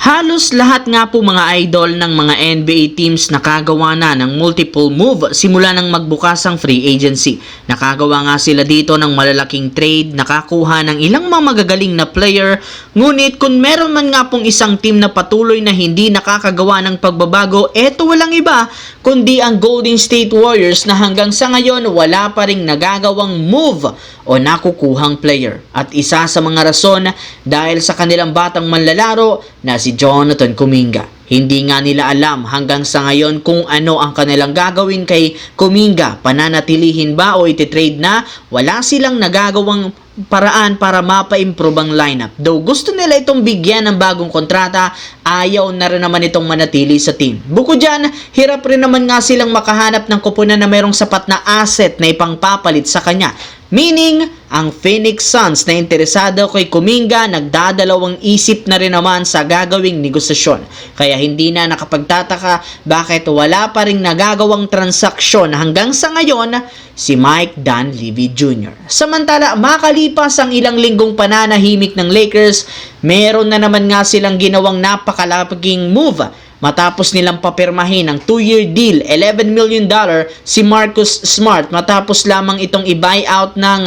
Halos lahat nga po mga idol ng mga NBA teams nakagawa na ng multiple move simula nang magbukas ang free agency. Nakagawa nga sila dito ng malalaking trade, nakakuha ng ilang mga magagaling na player, ngunit kung meron man nga pong isang team na patuloy na hindi nakakagawa ng pagbabago, eto walang iba kundi ang Golden State Warriors na hanggang sa ngayon wala pa ring nagagawang move o nakukuhang player. At isa sa mga rason dahil sa kanilang batang manlalaro na si Jonathan Kuminga. Hindi nga nila alam hanggang sa ngayon kung ano ang kanilang gagawin kay Kuminga. Pananatilihin ba o ititrade na? Wala silang nagagawang paraan para mapa-improve ang lineup. Though gusto nila itong bigyan ng bagong kontrata, ayaw na rin naman itong manatili sa team. Bukod dyan, hirap rin naman nga silang makahanap ng kupunan na mayroong sapat na asset na ipangpapalit sa kanya. Meaning, ang Phoenix Suns na interesado kay Kuminga nagdadalawang isip na rin naman sa gagawing negosasyon. Kaya hindi na nakapagtataka bakit wala pa ring nagagawang transaksyon hanggang sa ngayon si Mike Dunleavy Jr. Samantala, makalipas ang ilang linggong pananahimik ng Lakers, meron na naman nga silang ginawang napakalaking move. Matapos nilang papirmahin ang 2-year deal, $11 million si Marcus Smart matapos lamang itong i-buyout ng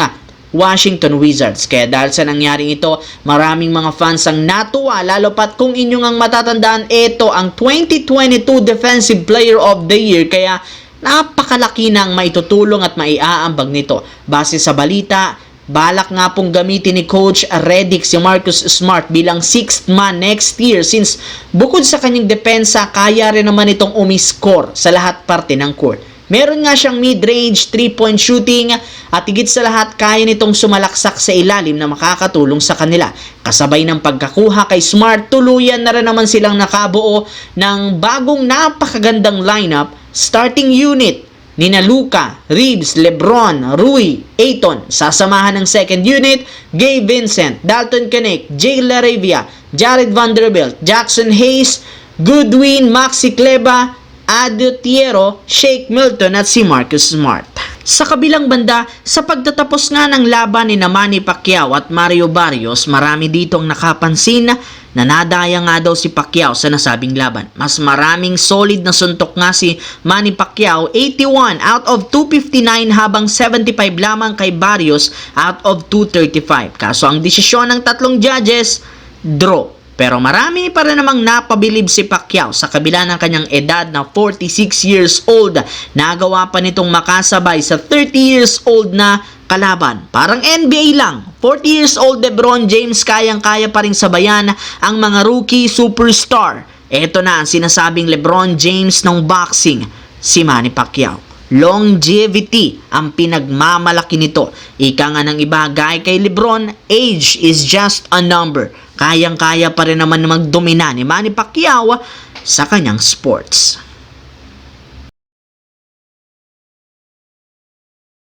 Washington Wizards. Kaya dahil sa nangyaring ito, maraming mga fans ang natuwa, lalo pat kung inyong ang matatandaan, ito ang 2022 Defensive Player of the Year. Kaya napakalaki na ang maitutulong at maiaambag nito. Base sa balita, balak nga pong gamitin ni Coach Redick si Marcus Smart bilang 6th man next year since bukod sa kanyang depensa, kaya rin naman itong umiscore sa lahat parte ng court. Meron nga siyang mid-range 3-point shooting at higit sa lahat kaya nitong sumalaksak sa ilalim na makakatulong sa kanila. Kasabay ng pagkakuha kay Smart, tuluyan na rin naman silang nakabuo ng bagong napakagandang lineup, starting unit nina Luka, Reeves, Lebron, Rui, Ayton. Sasamahan ng second unit, Gabe Vincent, Dalton Knecht, Jay Laravia, Jared Vanderbilt, Jackson Hayes, Goodwin, Maxi Kleber, Adebayo, Shake Milton at si Marcus Smart. Sa kabilang banda, sa pagtatapos nga ng laban ni Manny Pacquiao at Mario Barrios, marami dito ang nakapansin na nadaya nga daw si Pacquiao sa nasabing laban. Mas maraming solid na suntok nga si Manny Pacquiao, 81 out of 259 habang 75 lamang kay Barrios out of 235. Kaso ang desisyon ng tatlong judges, draw. Pero marami pa rin namang napabilib si Pacquiao sa kabila ng kanyang edad na 46 years old. Nagawa pa nitong makasabay sa 30 years old na kalaban. Parang NBA lang. 40 years old LeBron James kayang-kaya pa rin sabayan ang mga rookie superstar. Ito na ang sinasabing LeBron James ng boxing, si Manny Pacquiao. Longevity ang pinagmamalaki nito. Ika nga ng iba, gaya kay Lebron, age is just a number. Kayang-kaya pa rin naman magdomina ni Manny Pacquiao sa kanyang sports.